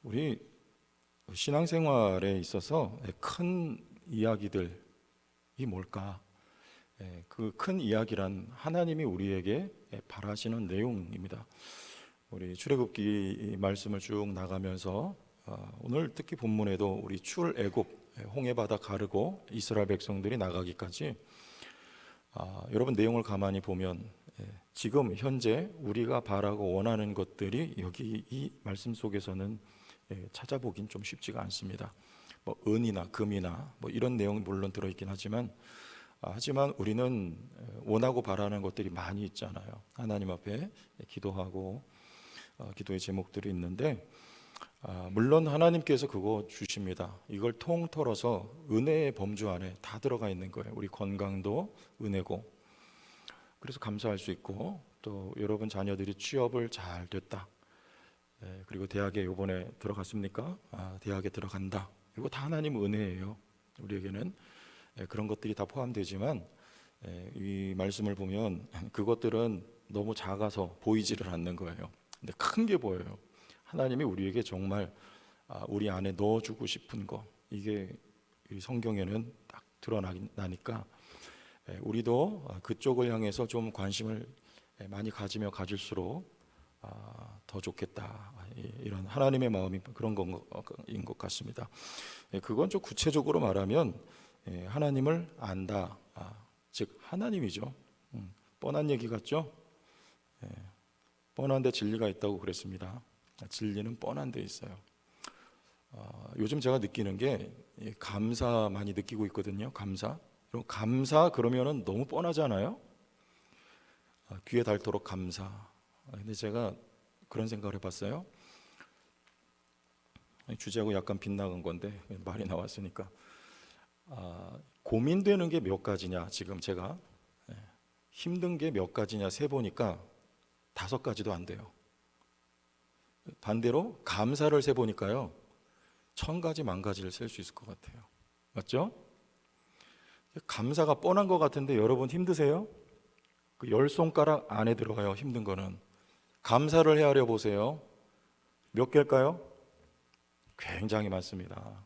우리 신앙생활에 있어서 큰 이야기들이 뭘까? 그 큰 이야기란 하나님이 우리에게 바라시는 내용입니다. 우리 출애굽기 말씀을 쭉 나가면서 오늘 특히 본문에도 우리 출애굽 홍해바다 가르고 이스라엘 백성들이 나가기까지 여러분 내용을 가만히 보면 지금 현재 우리가 바라고 원하는 것들이 여기 이 말씀 속에서는 찾아보긴 좀 쉽지가 않습니다. 뭐 은이나 금이나 뭐 이런 내용이 물론 들어있긴 하지만 우리는 원하고 바라는 것들이 많이 있잖아요. 하나님 앞에 기도하고 기도의 제목들이 있는데 물론 하나님께서 그거 주십니다. 이걸 통틀어서 은혜의 범주 안에 다 들어가 있는 거예요. 우리 건강도 은혜고, 그래서 감사할 수 있고, 또 여러분 자녀들이 취업을 잘 됐다, 그리고 대학에 이번에 들어갔습니까? 대학에 들어간다, 이거 다 하나님 은혜예요. 우리에게는 그런 것들이 다 포함되지만 이 말씀을 보면 그것들은 너무 작아서 보이지를 않는 거예요. 근데 큰 게 보여요. 하나님이 우리에게 정말 우리 안에 넣어주고 싶은 거, 이게 이 성경에는 딱 드러나니까 우리도 그쪽을 향해서 좀 관심을 많이 가지며 가질수록 더 좋겠다, 이런 하나님의 마음이 그런 것인 것 같습니다. 그건 좀 구체적으로 말하면 하나님을 안다, 즉 하나님이죠. 뻔한 얘기 같죠? 뻔한데 진리가 있다고 그랬습니다. 진리는 뻔한 데 있어요. 요즘 제가 느끼는 게 감사 많이 느끼고 있거든요. 감사 그러면은 너무 뻔하잖아요. 귀에 닳도록 감사. 근데 제가 그런 생각을 해봤어요. 주제하고 약간 빗나간 건데 말이 나왔으니까 고민되는 게 몇 가지냐, 지금 제가 힘든 게 몇 가지냐 세보니까 5가지도 안 돼요. 반대로 감사를 세보니까요 1000가지 만가지를 셀 수 있을 것 같아요. 맞죠? 감사가 뻔한 것 같은데 여러분 힘드세요? 그 10손가락 안에 들어가요. 힘든 거는. 감사를 헤아려 보세요. 몇 개일까요? 굉장히 많습니다.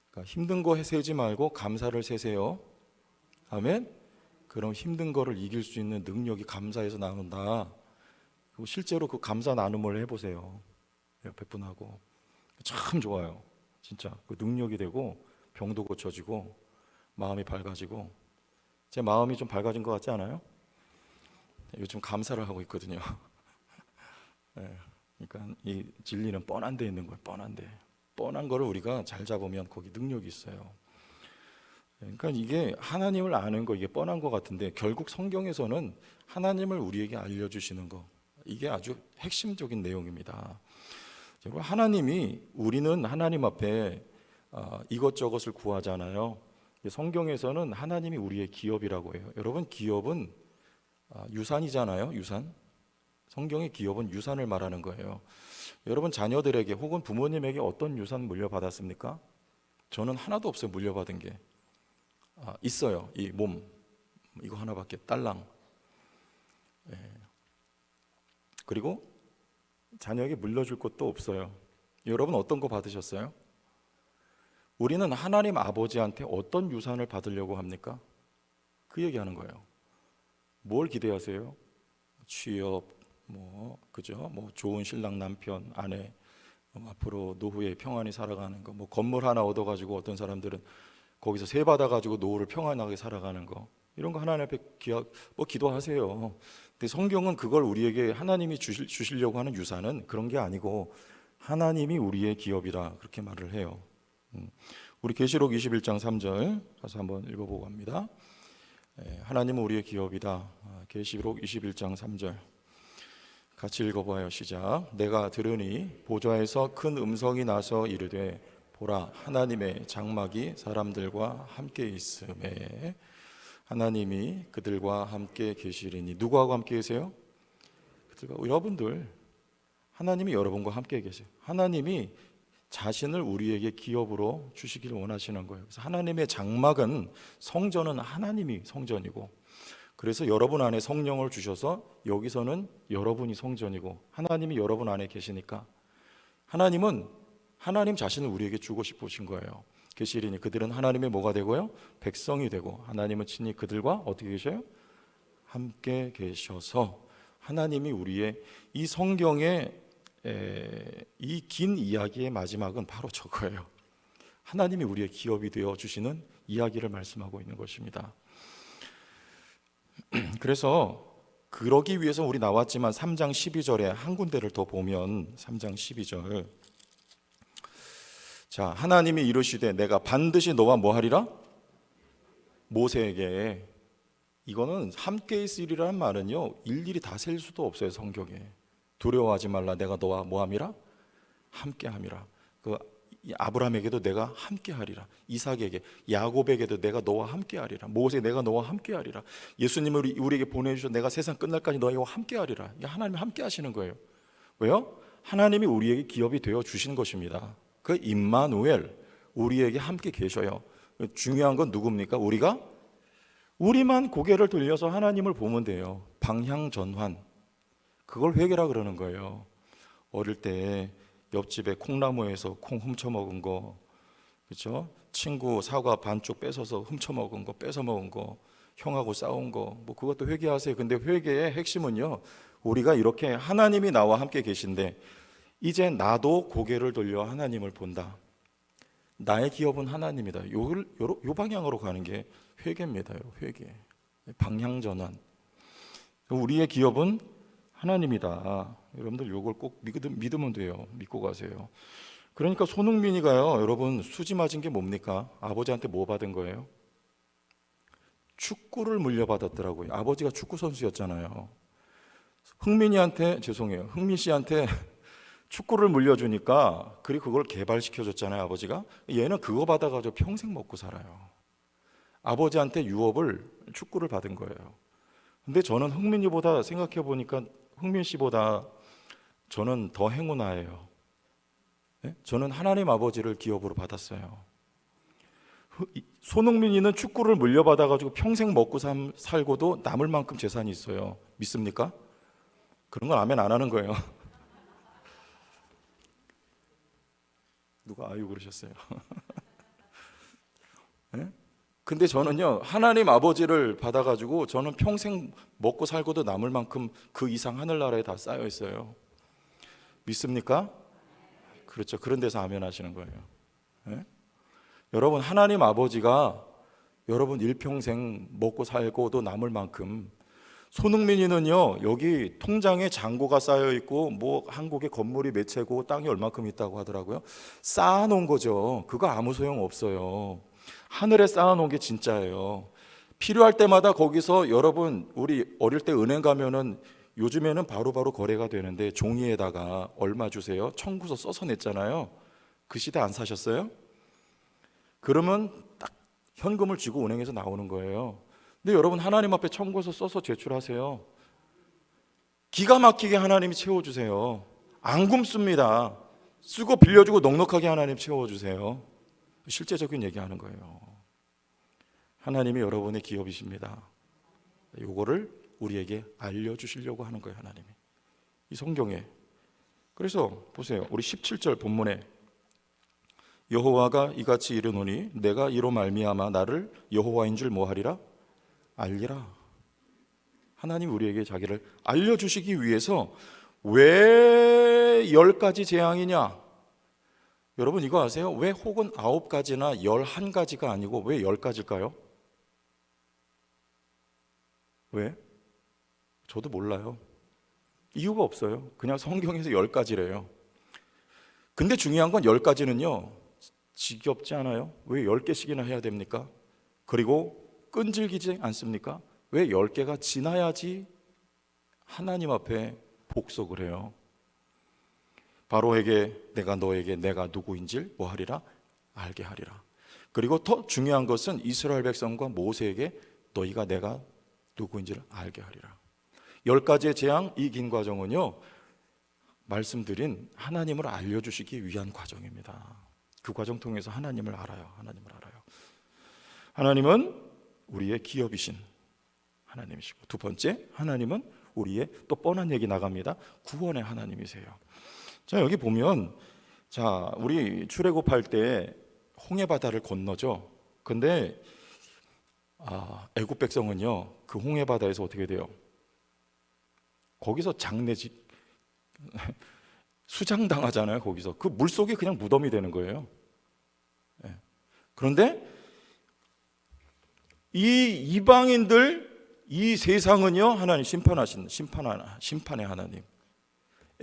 그러니까 힘든 거 세지 말고 감사를 세세요. 아멘. 그럼 힘든 거를 이길 수 있는 능력이 감사에서 나온다. 그리고 실제로 그 감사 나눔을 해보세요. 옆에 분하고. 참 좋아요. 진짜 그 능력이 되고 병도 고쳐지고 마음이 밝아지고. 제 마음이 좀 밝아진 것 같지 않아요? 요즘 감사를 하고 있거든요. 그러니까 이 진리는 뻔한 데 있는 거예요. 뻔한 거를 우리가 잘 잡으면 거기 능력이 있어요. 그러니까 이게 하나님을 아는 거, 이게 뻔한 것 같은데 결국 성경에서는 하나님을 우리에게 알려주시는 거, 이게 아주 핵심적인 내용입니다. 우리는 하나님 앞에 이것저것을 구하잖아요. 성경에서는 하나님이 우리의 기업이라고 해요. 여러분, 기업은 유산이잖아요. 유산. 성경의 기업은 유산을 말하는 거예요. 여러분 자녀들에게 혹은 부모님에게 어떤 유산 물려받았습니까? 저는 하나도 없어요. 물려받은 게 있어요. 이 몸, 이거 하나밖에, 딸랑. 그리고 자녀에게 물려줄 것도 없어요. 여러분 어떤 거 받으셨어요? 우리는 하나님 아버지한테 어떤 유산을 받으려고 합니까? 그 얘기하는 거예요. 뭘 기대하세요? 취업, 그죠? 좋은 신랑, 남편, 아내, 앞으로 노후에 평안히 살아가는 거, 건물 하나 얻어가지고 어떤 사람들은 거기서 세 받아가지고 노후를 평안하게 살아가는 거, 이런 거 하나님 앞에 기도하세요. 근데 성경은 그걸 우리에게 하나님이 주시려고 하는 유산은 그런 게 아니고 하나님이 우리의 기업이라 그렇게 말을 해요. 우리 계시록 21장 3절 가서 한번 읽어보고 합니다. 하나님은 우리의 기업이다. 계시록 21장 3절 같이 읽어봐요. 시작. 내가 들으니 보좌에서 큰 음성이 나서 이르되 보라, 하나님의 장막이 사람들과 함께 있음에 하나님이 그들과 함께 계시리니. 누구하고 함께 계세요? 여러분들, 하나님이 여러분과 함께 계세요. 하나님이 자신을 우리에게 기업으로 주시기를 원하시는 거예요. 그래서 하나님의 장막은, 성전은 하나님이 성전이고, 그래서 여러분 안에 성령을 주셔서 여기서는 여러분이 성전이고 하나님이 여러분 안에 계시니까 하나님은 하나님 자신을 우리에게 주고 싶으신 거예요. 계시리니 그들은 하나님의 뭐가 되고요? 백성이 되고 하나님은 친히 그들과 어떻게 계셔요? 함께 계셔서 하나님이 우리의 이 성경의 이 긴 이야기의 마지막은 바로 저거예요. 하나님이 우리의 기업이 되어 주시는 이야기를 말씀하고 있는 것입니다. 그래서 그러기 위해서 우리 나왔지만 3장 12절에 한 군데를 더 보면 3장 12절, 자, 하나님이 이르시되 내가 반드시 너와 뭐 하리라? 모세에게. 이거는 함께 있으리라는 말은요, 일일이 다 셀 수도 없어요. 성경에 두려워하지 말라, 내가 너와 뭐함이라? 함께함이라. 그 아브라함에게도 내가 함께하리라, 이삭에게, 야곱에게도 내가 너와 함께하리라, 모세 내가 너와 함께하리라, 예수님을 우리에게 보내주셔 내가 세상 끝날까지 너희와 함께하리라. 하나님이 함께하시는 거예요. 왜요? 하나님이 우리에게 기업이 되어 주신 것입니다. 그 임마누엘, 우리에게 함께 계셔요. 중요한 건 누굽니까? 우리만 고개를 돌려서 하나님을 보면 돼요. 방향 전환, 그걸 회개라 그러는 거예요. 어릴 때 옆집에 콩나무에서 콩 훔쳐 먹은 거, 그렇죠? 친구 사과 반쪽 뺏어서 훔쳐 먹은 거, 뺏어 먹은 거, 형하고 싸운 거, 뭐 그것도 회개하세요. 근데 회개의 핵심은요, 우리가 이렇게 하나님이 나와 함께 계신데 이제 나도 고개를 돌려 하나님을 본다. 나의 기업은 하나님이다. 요 방향으로 가는 게 회개입니다. 회개, 방향 전환. 우리의 기업은 하나님이다. 여러분들 요걸 꼭 믿으면 돼요. 믿고 가세요. 그러니까 손흥민이가요, 여러분 수지 맞은 게 뭡니까? 아버지한테 뭐 받은 거예요? 축구를 물려받았더라고요. 아버지가 축구 선수였잖아요. 흥민 씨한테 축구를 물려주니까, 그리고 그걸 개발시켜줬잖아요. 아버지가. 얘는 그거 받아가지고 평생 먹고 살아요. 아버지한테 유업을, 축구를 받은 거예요. 근데 저는 흥민이보다, 생각해 보니까 흥민 씨보다 저는 더 행운아예요. 네? 저는 하나님 아버지를 기업으로 받았어요. 손흥민이는 축구를 물려받아가지고 평생 먹고 살고도 남을 만큼 재산이 있어요. 믿습니까? 그런 건 아멘 안 하는 거예요. 누가 아유 그러셨어요? 네? 근데 저는요, 하나님 아버지를 받아가지고 저는 평생 먹고 살고도 남을 만큼 그 이상 하늘나라에 다 쌓여 있어요. 믿습니까? 그렇죠. 그런 데서 아멘 하시는 거예요. 네? 여러분, 하나님 아버지가 여러분 일평생 먹고 살고도 남을 만큼, 손흥민이는요, 여기 통장에 잔고가 쌓여 있고 뭐 한국에 건물이 몇 채고 땅이 얼마큼 있다고 하더라고요. 쌓아놓은 거죠. 그거 아무 소용 없어요. 하늘에 쌓아놓은 게 진짜예요. 필요할 때마다 거기서, 여러분 우리 어릴 때 은행 가면은 요즘에는 바로바로 거래가 되는데 종이에다가 얼마 주세요? 청구서 써서 냈잖아요. 그 시대 안 사셨어요? 그러면 딱 현금을 쥐고 은행에서 나오는 거예요. 근데 여러분, 하나님 앞에 청구서 써서 제출하세요. 기가 막히게 하나님이 채워주세요. 안 굶습니다. 쓰고 빌려주고 넉넉하게 하나님 채워주세요. 실제적인 얘기하는 거예요. 하나님이 여러분의 기업이십니다. 요거를 우리에게 알려주시려고 하는 거예요. 하나님이 이 성경에. 그래서 보세요, 우리 17절 본문에 여호와가 이같이 이르노니 내가 이로 말미암아 나를 여호와인 줄 뭐하리라? 알리라. 하나님 우리에게 자기를 알려주시기 위해서. 왜 10가지 재앙이냐? 여러분 이거 아세요? 왜 혹은 9가지나 11가지가 아니고 왜 10가지일까요? 왜? 저도 몰라요. 이유가 없어요. 그냥 성경에서 10가지래요. 근데 중요한 건 10가지는요 지겹지 않아요? 왜 10개씩이나 해야 됩니까? 그리고 끈질기지 않습니까? 왜 10개가 지나야지 하나님 앞에 복속을 해요? 바로에게 내가 너에게 내가 누구인지 뭐하리라? 알게 하리라. 그리고 더 중요한 것은 이스라엘 백성과 모세에게 너희가 내가 누구인지를 알게 하리라. 10가지의 재앙, 이 긴 과정은요 말씀드린 하나님을 알려주시기 위한 과정입니다. 그 과정 통해서 하나님을 알아요. 하나님은 우리의 기업이신 하나님이시고, 두 번째, 하나님은 우리의, 또 뻔한 얘기 나갑니다, 구원의 하나님이세요. 자, 여기 보면 자, 우리 출애굽할 때 홍해 바다를 건너죠. 근데 애굽 백성은요, 그 홍해 바다에서 어떻게 돼요? 거기서 장례지 수장당하잖아요. 거기서 그 물속에 그냥 무덤이 되는 거예요. 예. 그런데 이 이방인들, 이 세상은요, 하나님 심판의 하나님.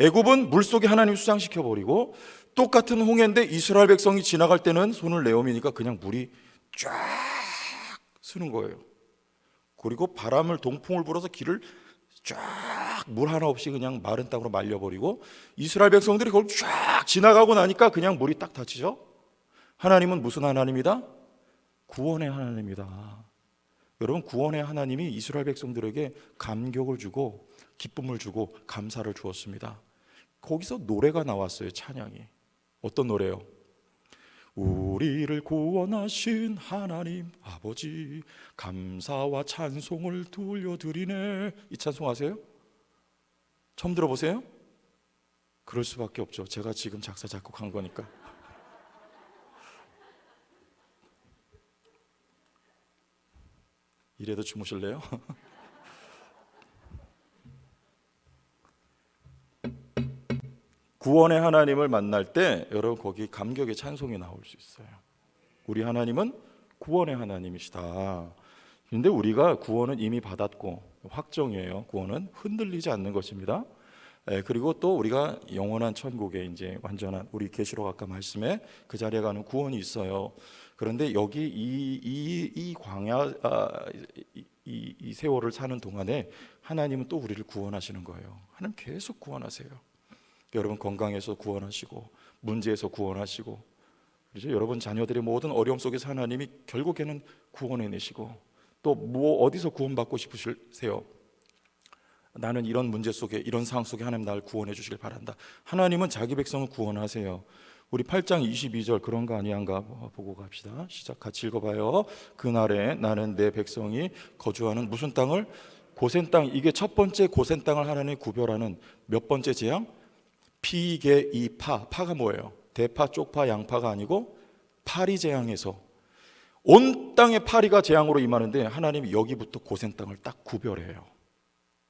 애굽은 물속에 하나님 수장시켜 버리고, 똑같은 홍해인데 이스라엘 백성이 지나갈 때는 손을 내어미니까 그냥 물이 쫙 쓰는 거예요. 그리고 바람을, 동풍을 불어서 길을 쫙 물 하나 없이 그냥 마른 땅으로 말려버리고, 이스라엘 백성들이 그걸 쫙 지나가고 나니까 그냥 물이 딱 닫히죠. 하나님은 무슨 하나님이다? 구원의 하나님이다. 여러분, 구원의 하나님이 이스라엘 백성들에게 감격을 주고 기쁨을 주고 감사를 주었습니다. 거기서 노래가 나왔어요. 찬양이. 어떤 노래요? 우리를 구원하신 하나님 아버지, 감사와 찬송을 돌려드리네. 이 찬송 아세요? 처음 들어보세요? 그럴 수밖에 없죠. 제가 지금 작사 작곡한 거니까. 이래도 주무실래요? 구원의 하나님을 만날 때 여러분, 거기 감격의 찬송이 나올 수 있어요. 우리 하나님은 구원의 하나님이시다. 그런데 우리가 구원은 이미 받았고 확정이에요. 구원은 흔들리지 않는 것입니다. 그리고 또 우리가 영원한 천국에 이제 완전한, 우리 계시록 아까 말씀에 그 자리에 가는 구원이 있어요. 그런데 여기 이 광야, 이 세월을 사는 동안에 하나님은 또 우리를 구원하시는 거예요. 하나님 계속 구원하세요. 여러분 건강에서 구원하시고, 문제에서 구원하시고, 그렇죠? 여러분 자녀들의 모든 어려움 속에서 하나님이 결국에는 구원해내시고, 또 뭐 어디서 구원받고 싶으세요? 나는 이런 문제 속에, 이런 상황 속에 하나님 나를 구원해 주시길 바란다. 하나님은 자기 백성을 구원하세요. 우리 8장 22절 그런 거 아니한가 보고 갑시다. 시작, 같이 읽어봐요. 그날에 나는 내 백성이 거주하는 무슨 땅을? 고센 땅. 이게 첫 번째 고센 땅을 하나님이 구별하는 몇 번째 재앙? 피계이파. 파가 뭐예요? 대파, 쪽파, 양파가 아니고 파리 재앙에서 온 땅에 파리가 재앙으로 임하는데 하나님이 여기부터 고센 땅을 딱 구별해요.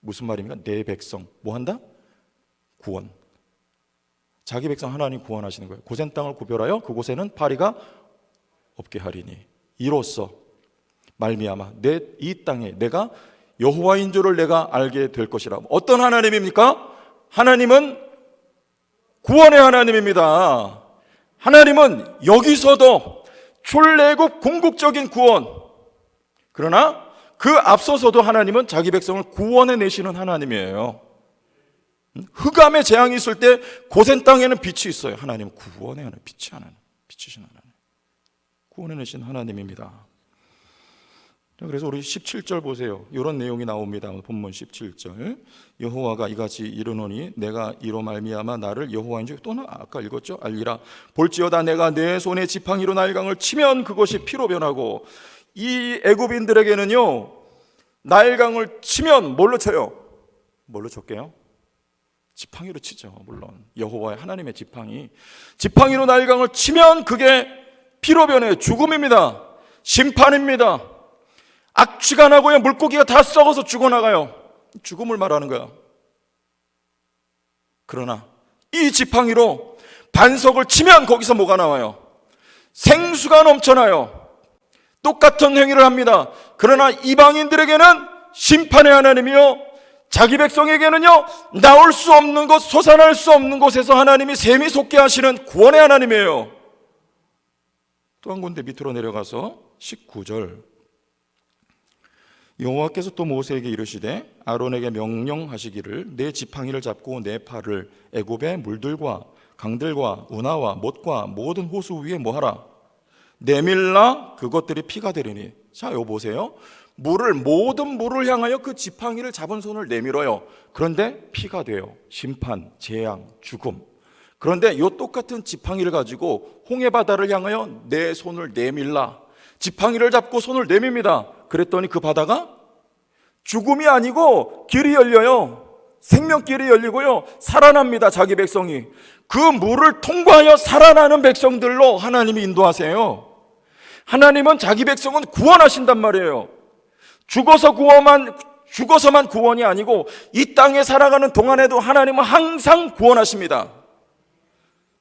무슨 말입니까? 내 백성 뭐 한다? 구원. 자기 백성 하나님 구원하시는 거예요. 고센 땅을 구별하여 그곳에는 파리가 없게 하리니 이로써 말미암아 내 이 땅에 내가 여호와인 줄을 내가 알게 될 것이라. 어떤 하나님입니까? 하나님은 구원의 하나님입니다. 하나님은 여기서도 출애굽 궁극적인 구원, 그러나 그 앞서서도 하나님은 자기 백성을 구원해 내시는 하나님이에요. 흑암의 재앙이 있을 때 고센 땅에는 빛이 있어요. 하나님은 구원의 하나님, 빛이 하나님, 빛이신 하나님, 구원해 내신 하나님입니다. 그래서 우리 17절 보세요. 이런 내용이 나옵니다. 본문 17절. 여호와가 이같이 이르노니 내가 이로 말미암아 나를 여호와인 줄, 또는 아까 읽었죠? 알리라. 볼지어다 내가 내 손에 지팡이로 나일강을 치면 그것이 피로 변하고. 이 애굽인들에게는요, 나일강을 치면 뭘로 쳐요? 뭘로 쳤게요? 지팡이로 치죠. 물론 여호와의 하나님의 지팡이로 나일강을 치면 그게 피로 변해요. 죽음입니다. 심판입니다. 악취가 나고요, 물고기가 다 썩어서 죽어나가요. 죽음을 말하는 거야. 그러나 이 지팡이로 반석을 치면 거기서 뭐가 나와요? 생수가 넘쳐나요. 똑같은 행위를 합니다. 그러나 이방인들에게는 심판의 하나님이요, 자기 백성에게는요, 나올 수 없는 곳, 솟아날 수 없는 곳에서 하나님이 샘이 솟게 하시는 구원의 하나님이에요. 또 한 군데 밑으로 내려가서 19절. 여호와께서 또 모세에게 이르시되 아론에게 명령하시기를 내 지팡이를 잡고 내 팔을 애굽의 물들과 강들과 운하와 못과 모든 호수 위에 뭐하라? 내밀라. 그것들이 피가 되리니. 자, 요 보세요. 모든 물을 향하여 그 지팡이를 잡은 손을 내밀어요. 그런데 피가 돼요. 심판, 재앙, 죽음. 그런데 요 똑같은 지팡이를 가지고 홍해 바다를 향하여 내 손을 내밀라. 지팡이를 잡고 손을 내밉니다. 그랬더니 그 바다가 죽음이 아니고 길이 열려요. 생명길이 열리고요, 살아납니다. 자기 백성이 그 물을 통과하여 살아나는 백성들로 하나님이 인도하세요. 하나님은 자기 백성은 구원하신단 말이에요. 죽어서만 구원이 아니고 이 땅에 살아가는 동안에도 하나님은 항상 구원하십니다.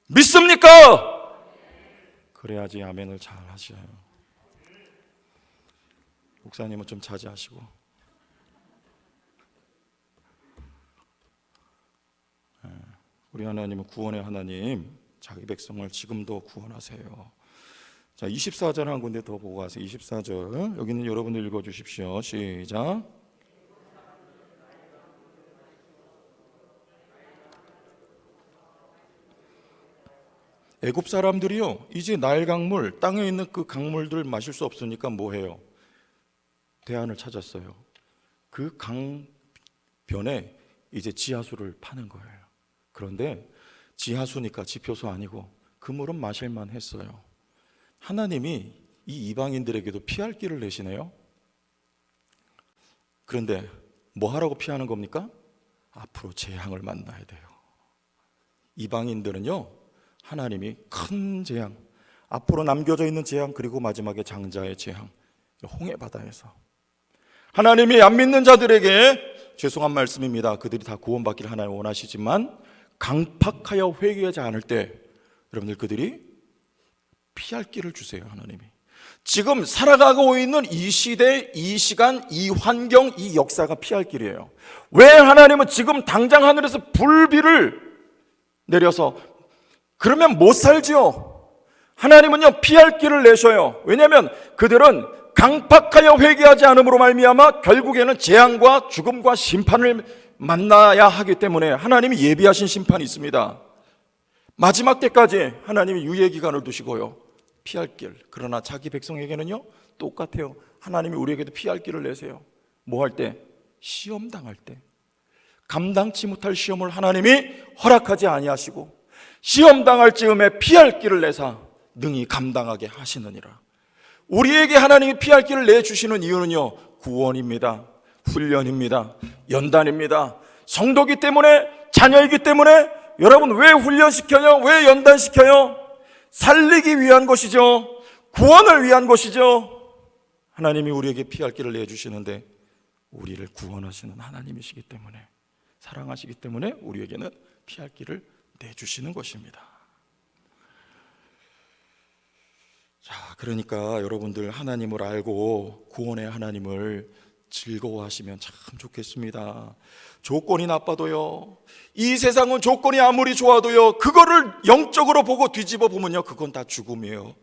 믿습니까? 그래야지 아멘을 잘 하셔요. 목사님은 좀 자제하시고. 우리 하나님은 구원의 하나님, 자기 백성을 지금도 구원하세요. 자, 24절 한 군데 더 보고 가세요. 24절 여기는 여러분들 읽어주십시오. 시작. 애굽 사람들이요, 이제 나일 강물, 땅에 있는 그 강물들 마실 수 없으니까 뭐 해요? 대안을 찾았어요. 그 강변에 이제 지하수를 파는 거예요. 그런데 지하수니까 지표수 아니고 그 물은 마실만 했어요. 하나님이 이 이방인들에게도 피할 길을 내시네요. 그런데 뭐 하라고 피하는 겁니까? 앞으로 재앙을 만나야 돼요. 이방인들은요, 하나님이 큰 재앙, 앞으로 남겨져 있는 재앙, 그리고 마지막에 장자의 재앙, 홍해 바다에서 하나님이 안 믿는 자들에게, 죄송한 말씀입니다, 그들이 다 구원받기를 하나님 원하시지만 강팍하여 회개하지 않을 때 여러분들 그들이 피할 길을 주세요. 하나님이 지금 살아가고 있는 이 시대, 이 시간, 이 환경, 이 역사가 피할 길이에요. 왜 하나님은 지금 당장 하늘에서 불비를 내려서, 그러면 못 살지요. 하나님은요, 피할 길을 내셔요. 왜냐하면 그들은 강팍하여 회개하지 않음으로 말미암아 결국에는 재앙과 죽음과 심판을 만나야 하기 때문에 하나님이 예비하신 심판이 있습니다. 마지막 때까지 하나님이 유예 기간을 두시고요, 피할 길. 그러나 자기 백성에게는요 똑같아요. 하나님이 우리에게도 피할 길을 내세요. 뭐 할 때? 시험 당할 때. 감당치 못할 시험을 하나님이 허락하지 아니하시고 시험 당할 즈음에 피할 길을 내사 능히 감당하게 하시느니라. 우리에게 하나님이 피할 길을 내주시는 이유는요, 구원입니다. 훈련입니다. 연단입니다. 성도기 때문에, 자녀이기 때문에. 여러분, 왜 훈련시켜요? 왜 연단시켜요? 살리기 위한 것이죠. 구원을 위한 것이죠. 하나님이 우리에게 피할 길을 내주시는데 우리를 구원하시는 하나님이시기 때문에, 사랑하시기 때문에 우리에게는 피할 길을 내주시는 것입니다. 자, 그러니까 여러분들 하나님을 알고 구원의 하나님을 즐거워하시면 참 좋겠습니다. 조건이 나빠도요, 이 세상은 조건이 아무리 좋아도요, 그거를 영적으로 보고 뒤집어 보면요, 그건 다 죽음이에요.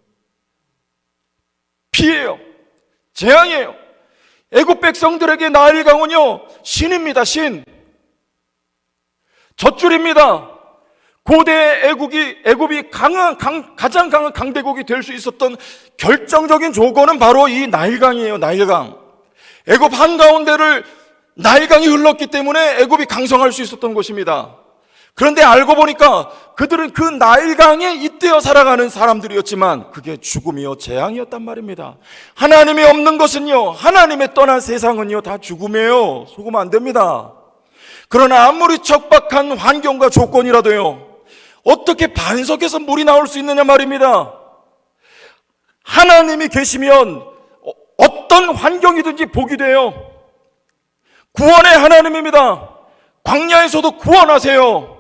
피해요. 재앙이에요. 애굽 백성들에게 나일 강은요, 신입니다. 신. 젖줄입니다. 고대 애굽이 가장 강한 강대국이 될 수 있었던 결정적인 조건은 바로 이 나일강이에요. 나일강. 애굽 한가운데를 나일강이 흘렀기 때문에 애굽이 강성할 수 있었던 것입니다. 그런데 알고 보니까 그들은 그 나일강에 잇대어 살아가는 사람들이었지만 그게 죽음이요, 재앙이었단 말입니다. 하나님이 없는 것은요, 하나님의 떠난 세상은요, 다 죽음이에요. 속으면 안 됩니다. 그러나 아무리 척박한 환경과 조건이라도요, 어떻게 반석에서 물이 나올 수 있느냐 말입니다. 하나님이 계시면 어떤 환경이든지 복이 돼요. 구원의 하나님입니다. 광야에서도 구원하세요.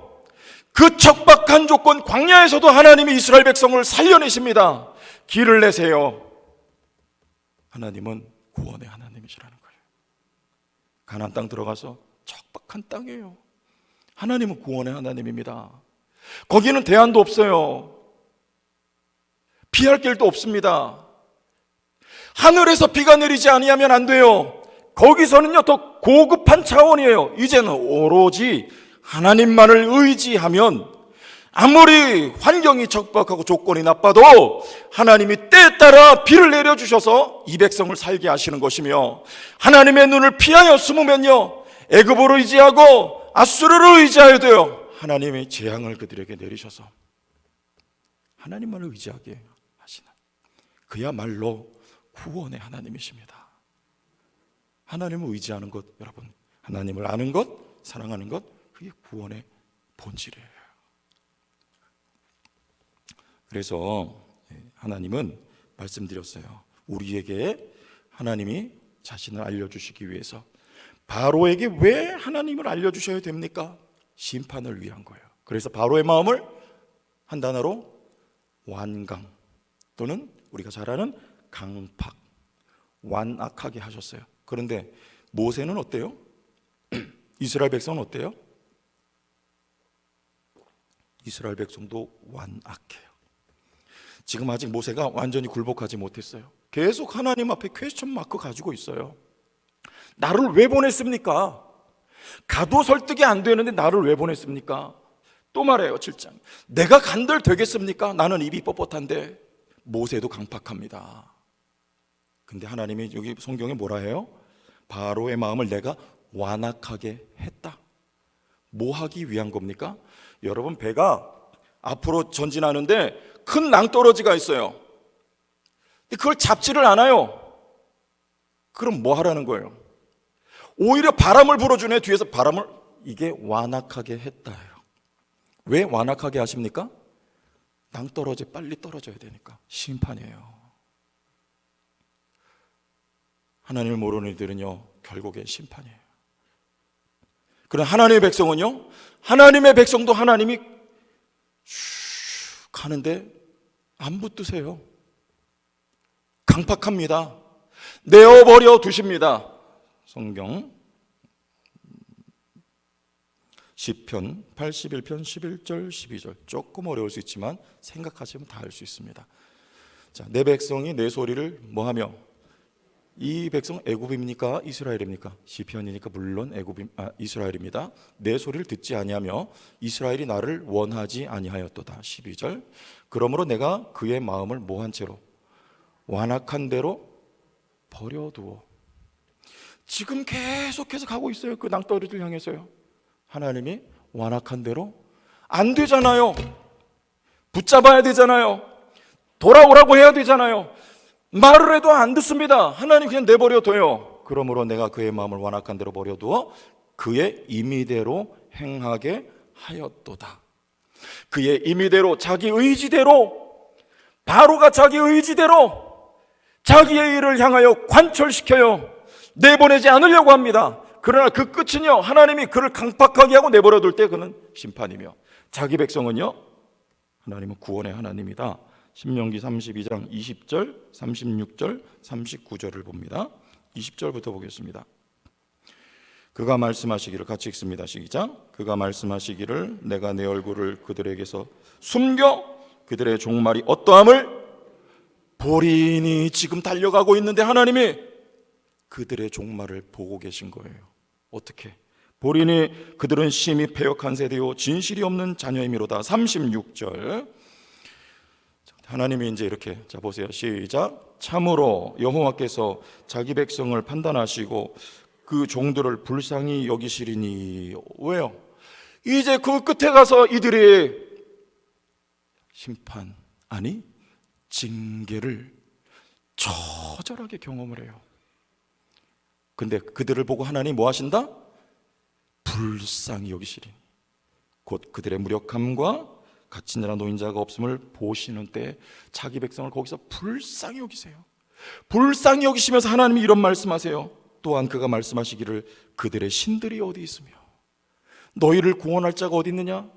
그 척박한 조건 광야에서도 하나님이 이스라엘 백성을 살려내십니다. 길을 내세요. 하나님은 구원의 하나님이시라는 거예요. 가나안 땅 들어가서 척박한 땅이에요. 하나님은 구원의 하나님입니다. 거기는 대안도 없어요. 피할 길도 없습니다. 하늘에서 비가 내리지 아니하면 안 돼요. 거기서는요, 더 고급한 차원이에요. 이제는 오로지 하나님만을 의지하면 아무리 환경이 척박하고 조건이 나빠도 하나님이 때에 따라 비를 내려주셔서 이 백성을 살게 하시는 것이며, 하나님의 눈을 피하여 숨으면요, 애굽으로 의지하고 아수르를 의지하여 돼요. 하나님의 재앙을 그들에게 내리셔서 하나님만을 의지하게 하시는, 그야말로 구원의 하나님이십니다. 하나님을 의지하는 것, 여러분, 하나님을 아는 것, 사랑하는 것, 그게 구원의 본질이에요. 그래서 하나님은 말씀드렸어요. 우리에게 하나님이 자신을 알려주시기 위해서 바로에게 왜 하나님을 알려주셔야 됩니까? 심판을 위한 거예요. 그래서 바로의 마음을 한 단어로 완강 또는 우리가 잘 아는 강팍, 완악하게 하셨어요. 그런데 모세는 어때요? 이스라엘 백성은 어때요? 이스라엘 백성도 완악해요. 지금 아직 모세가 완전히 굴복하지 못했어요. 계속 하나님 앞에 퀘스천 마크 가지고 있어요. 나를 왜 보냈습니까? 가도 설득이 안 되는데 나를 왜 보냈습니까? 또 말해요. 7장 내가 간들 되겠습니까? 나는 입이 뻣뻣한데. 모세도 강팍합니다. 근데 하나님이 여기 성경에 뭐라 해요? 바로의 마음을 내가 완악하게 했다. 뭐 하기 위한 겁니까? 여러분, 배가 앞으로 전진하는데 큰 낭떠러지가 있어요. 근데 그걸 잡지를 않아요. 그럼 뭐 하라는 거예요? 오히려 바람을 불어주네. 뒤에서 바람을, 이게 완악하게 했다예요. 왜 완악하게 하십니까? 낭떠러지 빨리 떨어져야 되니까. 심판이에요. 하나님을 모르는 이들은요, 결국엔 심판이에요. 그럼 하나님의 백성은요, 하나님의 백성도 하나님이 슉 가는데 안 붙드세요. 강팍합니다. 내어버려 두십니다. 성경 시편 81편 11절 12절 조금 어려울 수 있지만 생각하시면 다 알 수 있습니다. 자, 내 백성이 내 소리를 뭐하며, 이 백성 애굽입니까? 이스라엘입니까? 시편이니까 물론 이스라엘입니다. 내 소리를 듣지 아니하며 이스라엘이 나를 원하지 아니하였도다. 12절 그러므로 내가 그의 마음을 뭐한 채로, 완악한 대로 버려두어. 지금 계속해서 가고 있어요. 그 낭떠러지를 향해서요. 하나님이 완악한 대로 안 되잖아요. 붙잡아야 되잖아요. 돌아오라고 해야 되잖아요. 말을 해도 안 듣습니다. 하나님 그냥 내버려둬요. 그러므로 내가 그의 마음을 완악한 대로 버려두어 그의 임의대로 행하게 하였도다. 그의 임의대로, 자기 의지대로, 바로가 자기 의지대로 자기의 일을 향하여 관철시켜요. 내보내지 않으려고 합니다. 그러나 그 끝은요, 하나님이 그를 강팍하게 하고 내버려둘 때 그는 심판이며, 자기 백성은요, 하나님은 구원의 하나님이다. 신명기 32장 20절, 36절, 39절을 봅니다. 20절부터 보겠습니다. 그가 말씀하시기를, 같이 읽습니다. 시작. 그가 말씀하시기를 내가 내 얼굴을 그들에게서 숨겨 그들의 종말이 어떠함을 보리니. 지금 달려가고 있는데 하나님이 그들의 종말을 보고 계신 거예요. 어떻게? 보리니 그들은 심히 패역한 세대요 진실이 없는 자녀이미로다. 36절 하나님이 이제 이렇게, 자 보세요. 시작. 참으로 여호와께서 자기 백성을 판단하시고 그 종들을 불쌍히 여기시리니. 왜요? 이제 그 끝에 가서 이들이 심판, 아니 징계를 처절하게 경험을 해요. 근데 그들을 보고 하나님 뭐 하신다? 불쌍히 여기시리니. 곧 그들의 무력함과 갇힌 자나 노인자가 없음을 보시는 때 자기 백성을 거기서 불쌍히 여기세요. 불쌍히 여기시면서 하나님이 이런 말씀하세요. 또한 그가 말씀하시기를 그들의 신들이 어디 있으며 너희를 구원할 자가 어디 있느냐?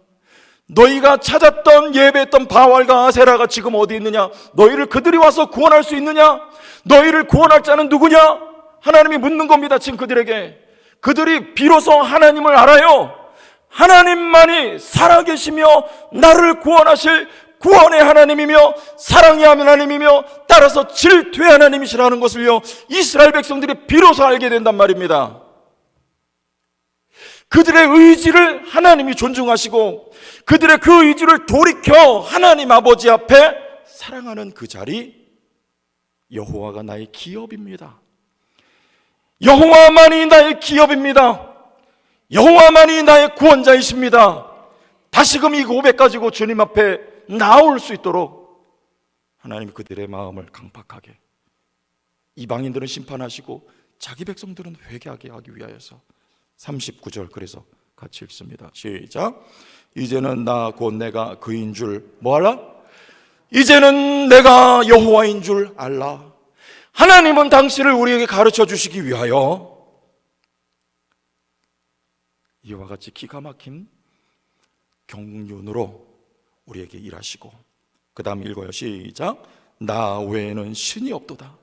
너희가 찾았던 예배했던 바알과 아세라가 지금 어디 있느냐? 너희를 그들이 와서 구원할 수 있느냐? 너희를 구원할 자는 누구냐? 하나님이 묻는 겁니다. 지금 그들에게. 그들이 비로소 하나님을 알아요. 하나님만이 살아계시며 나를 구원하실 구원의 하나님이며 사랑의 하나님이며 따라서 질투의 하나님이시라는 것을요, 이스라엘 백성들이 비로소 알게 된단 말입니다. 그들의 의지를 하나님이 존중하시고 그들의 그 의지를 돌이켜 하나님 아버지 앞에 사랑하는 그 자리, 여호와가 나의 기업입니다. 여호와만이 나의 기업입니다. 여호와만이 나의 구원자이십니다. 다시금 이 고백 가지고 주님 앞에 나올 수 있도록 하나님이 그들의 마음을 강팍하게, 이방인들은 심판하시고 자기 백성들은 회개하게 하기 위하여서 39절 그래서 같이 읽습니다. 시작. 이제는 나 곧 내가 그인 줄 뭐하라? 이제는 내가 여호와인 줄 알라. 하나님은 당신을 우리에게 가르쳐 주시기 위하여 이와 같이 기가 막힌 경륜으로 우리에게 일하시고, 그 다음 읽어요. 시작. 나 외에는 신이 없도다.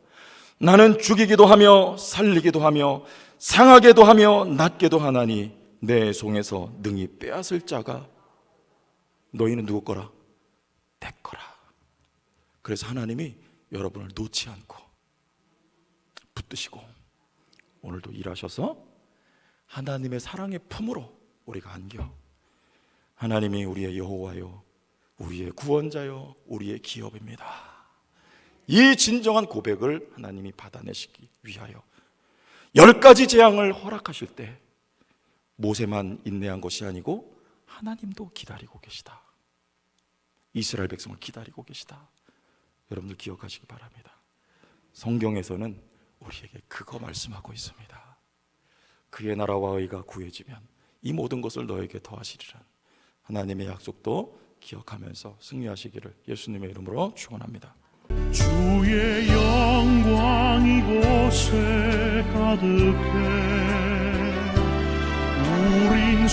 나는 죽이기도 하며 살리기도 하며 상하게도 하며 낫게도 하나니 내 손에서 능히 빼앗을 자가 너희는 누구 거라? 내 거라. 그래서 하나님이 여러분을 놓지 않고 붙드시고 오늘도 일하셔서 하나님의 사랑의 품으로 우리가 안겨, 하나님이 우리의 여호와요, 우리의 구원자요, 우리의 기업입니다, 이 진정한 고백을 하나님이 받아내시기 위하여 10가지 재앙을 허락하실 때 모세만 인내한 것이 아니고 하나님도 기다리고 계시다. 이스라엘 백성을 기다리고 계시다. 여러분들 기억하시기 바랍니다. 성경에서는 우리에게 그거 말씀하고 있습니다. 그의 나라와 의가 구해지면 이 모든 것을 너에게 더하시리라. 하나님의 약속도 기억하면서 승리하시기를 예수님의 이름으로 축원합니다. 주의 영광 이곳에 가득해 우린